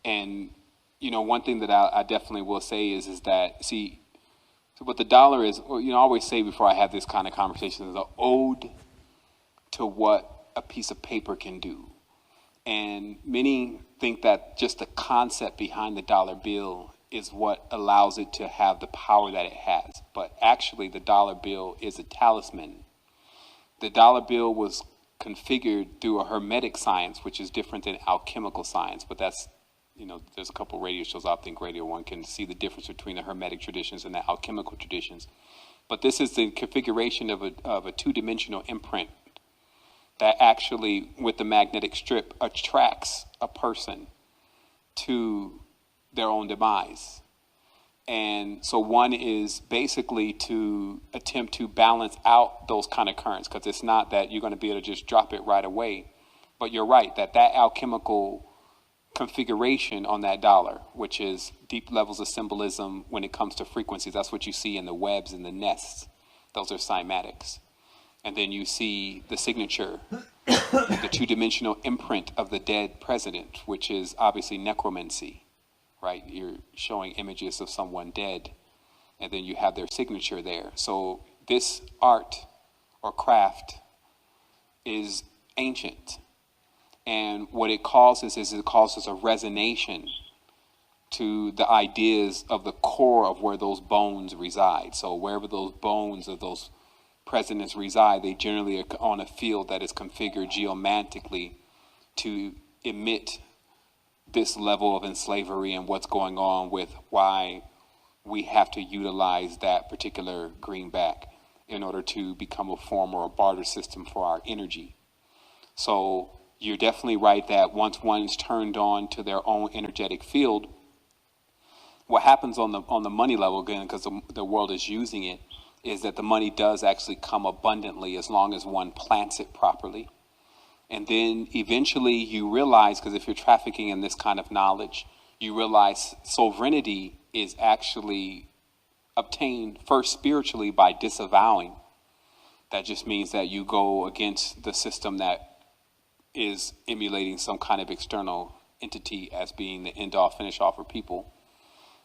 And, you know, one thing that I definitely will say is that, see, so what the dollar is, or, you know, I always say before I have this kind of conversation, is an ode to what a piece of paper can do. And many think that just the concept behind the dollar bill is what allows it to have the power that it has. But actually, the dollar bill is a talisman. The dollar bill was configured through a hermetic science, which is different than alchemical science. But that's, you know, there's a couple radio shows, I think Radio 1 can see the difference between the hermetic traditions and the alchemical traditions. But this is the configuration of a two-dimensional imprint that actually, with the magnetic strip, attracts a person to their own demise. And so one is basically to attempt to balance out those kind of currents, because it's not that you're going to be able to just drop it right away. But you're right, that alchemical configuration on that dollar, which is deep levels of symbolism when it comes to frequencies, that's what you see in the webs and the nests. Those are cymatics. And then you see the signature, the two-dimensional imprint of the dead president, which is obviously necromancy, right? You're showing images of someone dead, and then you have their signature there. So this art or craft is ancient. And what it causes is it causes a resonation to the ideas of the core of where those bones reside. So wherever those bones of those presidents reside, they generally are on a field that is configured geomantically to emit this level of enslavery and what's going on with why we have to utilize that particular greenback in order to become a form or a barter system for our energy. So you're definitely right that once one's turned on to their own energetic field, what happens on the money level, again, because the world is using it, is that the money does actually come abundantly as long as one plants it properly. And then eventually you realize, because if you're trafficking in this kind of knowledge, you realize sovereignty is actually obtained first spiritually by disavowing. That just means that you go against the system that is emulating some kind of external entity as being the end-all, finish-all for people.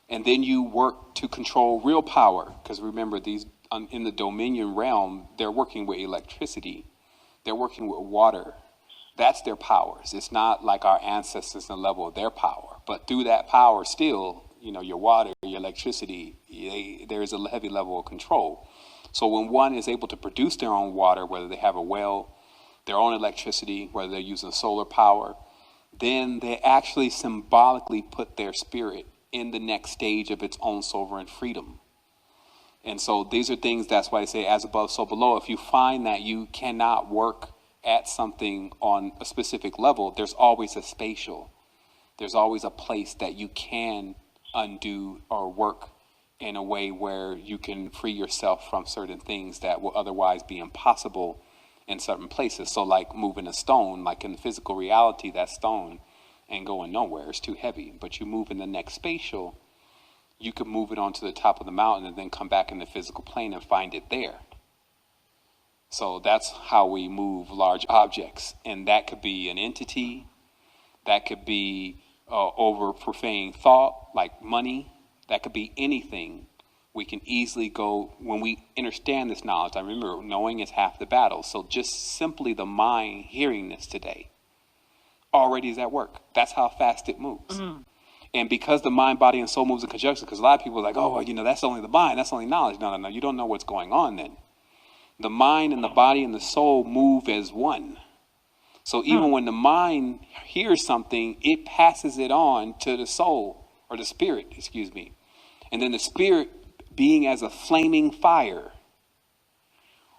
And then you work to control real power, because remember, these in the dominion realm, they're working with electricity, they're working with water. That's their powers. It's not like our ancestors in the level of their power, but through that power still, you know, your water, your electricity, there is a heavy level of control. So when one is able to produce their own water, whether they have a well, their own electricity, whether they're using solar power, then they actually symbolically put their spirit in the next stage of its own sovereign freedom. And so these are things, that's why I say as above, so below. If you find that you cannot work at something on a specific level, there's always a spatial. There's always a place that you can undo or work in a way where you can free yourself from certain things that will otherwise be impossible in certain places. So like moving a stone, like in the physical reality, that stone ain't going nowhere, it's too heavy. But you move in the next spatial, you could move it onto the top of the mountain and then come back in the physical plane and find it there. So that's how we move large objects. And that could be an entity, that could be over profane thought, like money, that could be anything. We can easily go, when we understand this knowledge, I remember knowing is half the battle. So just simply the mind hearing this today already is at work. That's how fast it moves. Mm-hmm. And because the mind, body, and soul moves in conjunction, because a lot of people are like, oh, well, you know, that's only the mind, that's only knowledge. No, you don't know what's going on then. The mind and the body and the soul move as one. So even when the mind hears something, it passes it on to the soul, or the spirit, excuse me. And then the spirit, being as a flaming fire,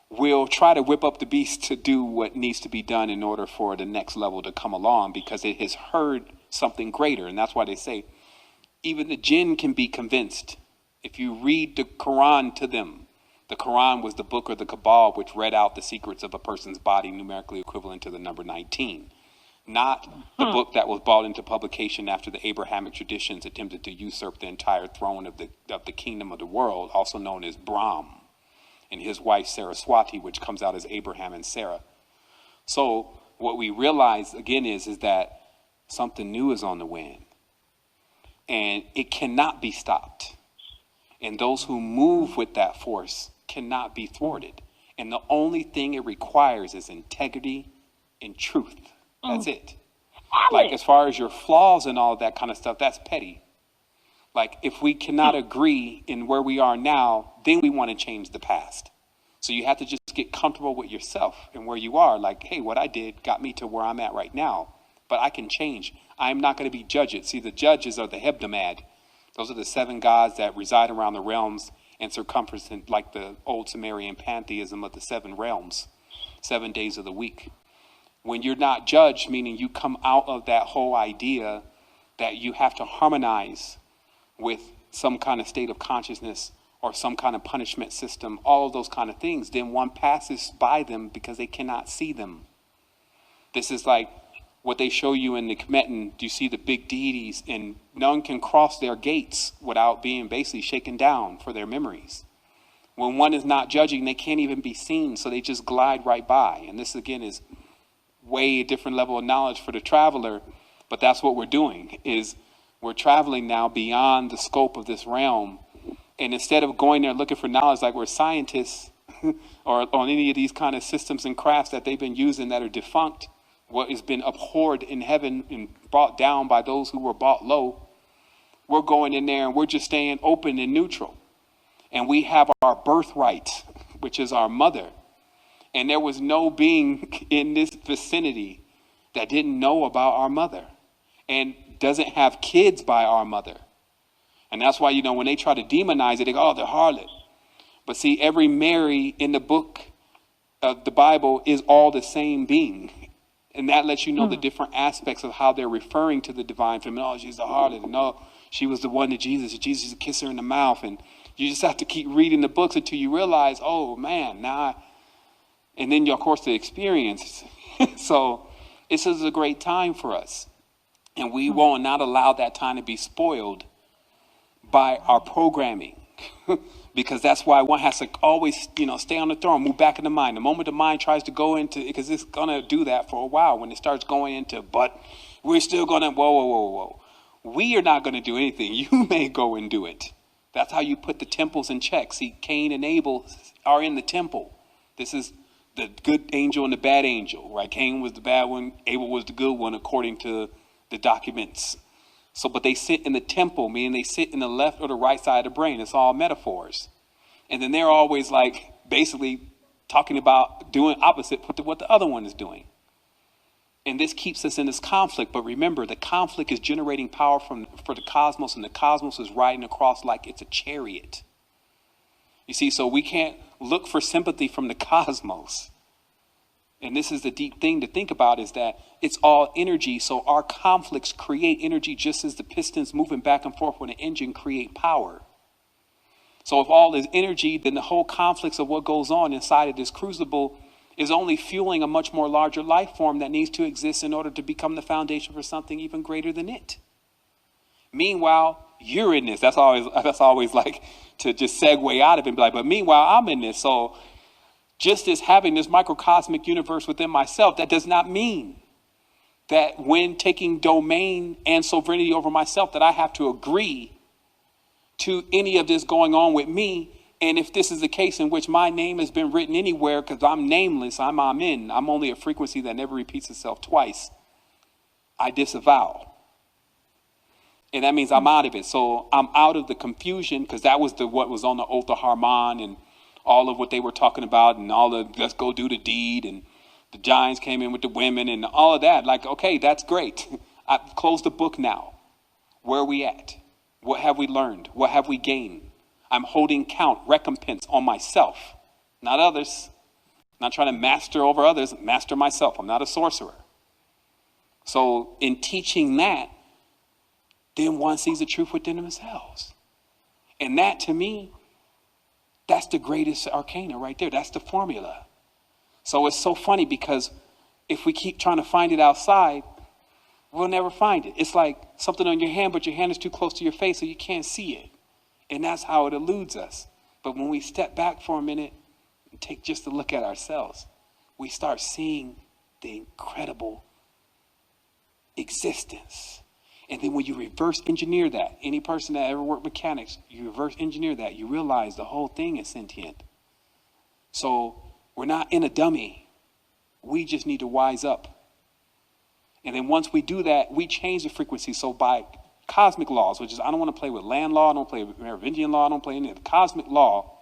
will try to whip up the beast to do what needs to be done in order for the next level to come along, because it has heard something greater. And that's why they say even the jinn can be convinced. If you read the Quran to them, the Quran was the book or the Kabbalah which read out the secrets of a person's body, numerically equivalent to the number 19. Not the book that was brought into publication after the Abrahamic traditions attempted to usurp the entire throne of the kingdom of the world, also known as Brahm, and his wife Saraswati, which comes out as Abraham and Sarah. So what we realize again is that something new is on the wind. and it cannot be stopped. And those who move with that force cannot be thwarted. And the only thing it requires is integrity and truth. That's it. Like, as far as your flaws and all of that kind of stuff, that's petty. Like, if we cannot agree in where we are now, then we want to change the past. So you have to just get comfortable with yourself and where you are. Like, hey, what I did got me to where I'm at right now, but I can change. I'm not going to be judged. See, the judges are the Hebdomad. Those are the 7 gods that reside around the realms and circumference, like the old Sumerian pantheism of the 7 realms, 7 days of the week. When you're not judged, meaning you come out of that whole idea that you have to harmonize with some kind of state of consciousness or some kind of punishment system, all of those kind of things, then one passes by them because they cannot see them. This is like what they show you in the Kemetan. You see the big deities, and none can cross their gates without being basically shaken down for their memories. When one is not judging, they can't even be seen, so they just glide right by. And this, again, is way a different level of knowledge for the traveler, but that's what we're doing, is we're traveling now beyond the scope of this realm. And instead of going there looking for knowledge like we're scientists or on any of these kind of systems and crafts that they've been using that are defunct, what has been abhorred in heaven and brought down by those who were brought low, we're going in there and we're just staying open and neutral. And we have our birthright, which is our mother. And there was no being in this vicinity that didn't know about our mother and doesn't have kids by our mother. And that's why, when they try to demonize it, they go, oh, they're harlot. But see, every Mary in the book of the Bible is all the same being. And that lets you know the different aspects of how they're referring to the divine feminine. Oh, she's the harlot. And no, she was the one to Jesus. And Jesus used to kiss her in the mouth. And you just have to keep reading the books until you realize, oh, man, and then, of course, the experience. So this is a great time for us. And we will not allow that time to be spoiled by our programming. Because that's why one has to always, stay on the throne, move back in the mind. The moment the mind tries to go into, because it's going to do that for a while, when it starts going into, but we're still going to, whoa. We are not going to do anything. You may go and do it. That's how you put the temples in check. See, Cain and Abel are in the temple. This is the good angel and the bad angel, right? Cain was the bad one. Abel was the good one, according to the documents. So, but they sit in the temple, meaning they sit in the left or the right side of the brain. It's all metaphors. And then they're always like basically talking about doing opposite what the other one is doing. And this keeps us in this conflict. But remember, the conflict is generating power for the cosmos, and the cosmos is riding across like it's a chariot. You see, so we can't look for sympathy from the cosmos. And this is the deep thing to think about, is that it's all energy. So our conflicts create energy, just as the pistons moving back and forth with an engine create power. So if all is energy, then the whole conflicts of what goes on inside of this crucible is only fueling a much more larger life form that needs to exist in order to become the foundation for something even greater than it. Meanwhile, you're in this. That's always like to just segue out of it and be like, but meanwhile, I'm in this. So just as having this microcosmic universe within myself, that does not mean that when taking domain and sovereignty over myself, that I have to agree to any of this going on with me. And if this is the case in which my name has been written anywhere, because I'm nameless, I'm Amen, I'm only a frequency that never repeats itself twice, I disavow. And that means I'm out of it. So I'm out of the confusion, because that was what was on the Oath of Harmon and all of what they were talking about, and all of let's go do the deed, and the giants came in with the women and all of that. Like, okay, that's great. I've closed the book now. Where are we at? What have we learned? What have we gained? I'm holding count, recompense on myself, not others. I'm not trying to master over others, master myself. I'm not a sorcerer. So in teaching that, then one sees the truth within themselves. And that, to me, that's the greatest arcana right there. That's the formula. So it's so funny, because if we keep trying to find it outside, we'll never find it. It's like something on your hand, but your hand is too close to your face, so you can't see it. And that's how it eludes us. But when we step back for a minute and take just a look at ourselves, we start seeing the incredible existence. And then when you reverse engineer that, any person that ever worked mechanics, you reverse engineer that, you realize the whole thing is sentient. So we're not in a dummy. We just need to wise up. And then once we do that, we change the frequency. So by cosmic laws, which is, I don't want to play with land law, I don't play with Merovingian law, I don't play any of the cosmic law.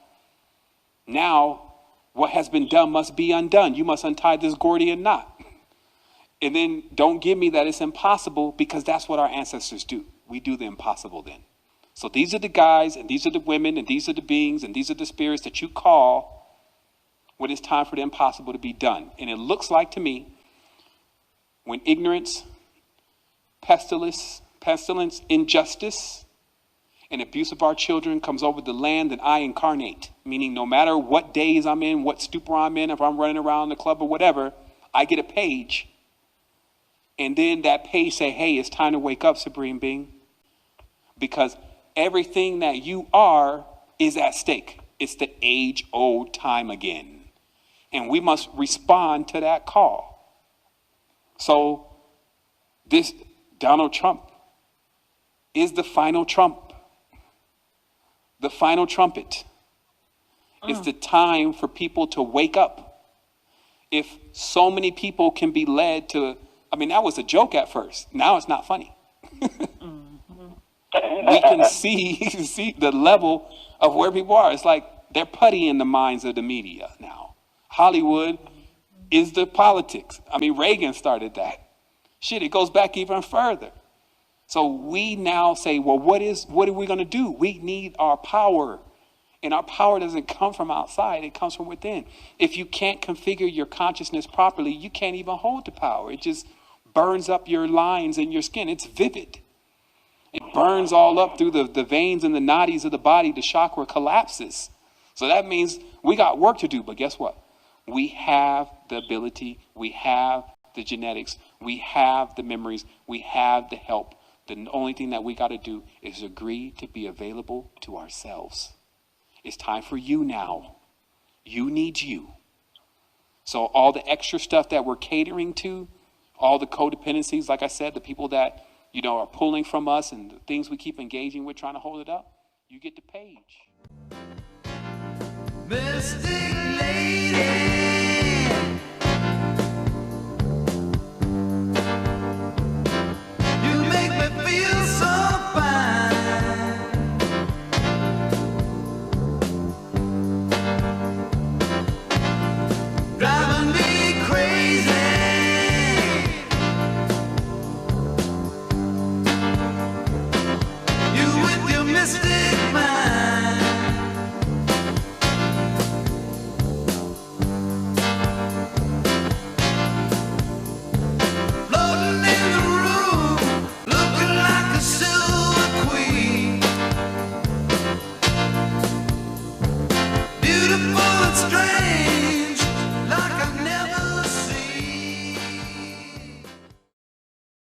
Now, what has been done must be undone. You must untie this Gordian knot. And then don't give me that it's impossible, because that's what our ancestors do. We do the impossible then. So these are the guys, and these are the women, and these are the beings, and these are the spirits that you call when it's time for the impossible to be done. And it looks like to me, when ignorance, pestilence, injustice, and abuse of our children comes over the land, then I incarnate. Meaning no matter what days I'm in, what stupor I'm in, if I'm running around the club or whatever, I get a page. And then that page say, hey, it's time to wake up, Supreme Being. Because everything that you are is at stake. It's the age-old time again. And we must respond to that call. So this Donald Trump is the final Trump. The final trumpet. It's the time for people to wake up. If so many people can be led to, I mean, that was a joke at first. Now it's not funny. We can see the level of where people are. It's like they're putty in the minds of the media now. Hollywood is the politics. I mean, Reagan started that. Shit, it goes back even further. So we now say, well, what are we going to do? We need our power. And our power doesn't come from outside. It comes from within. If you can't configure your consciousness properly, you can't even hold the power. It just burns up your lines in your skin. It's vivid. It burns all up through the veins and the nadis of the body. The chakra collapses. So that means we got work to do. But guess what? We have the ability. We have the genetics. We have the memories. We have the help. The only thing that we got to do is agree to be available to ourselves. It's time for you now. You need you. So all the extra stuff that we're catering to, all the codependencies, like I said, the people that, are pulling from us and the things we keep engaging with, trying to hold it up, you get the page. Mystic.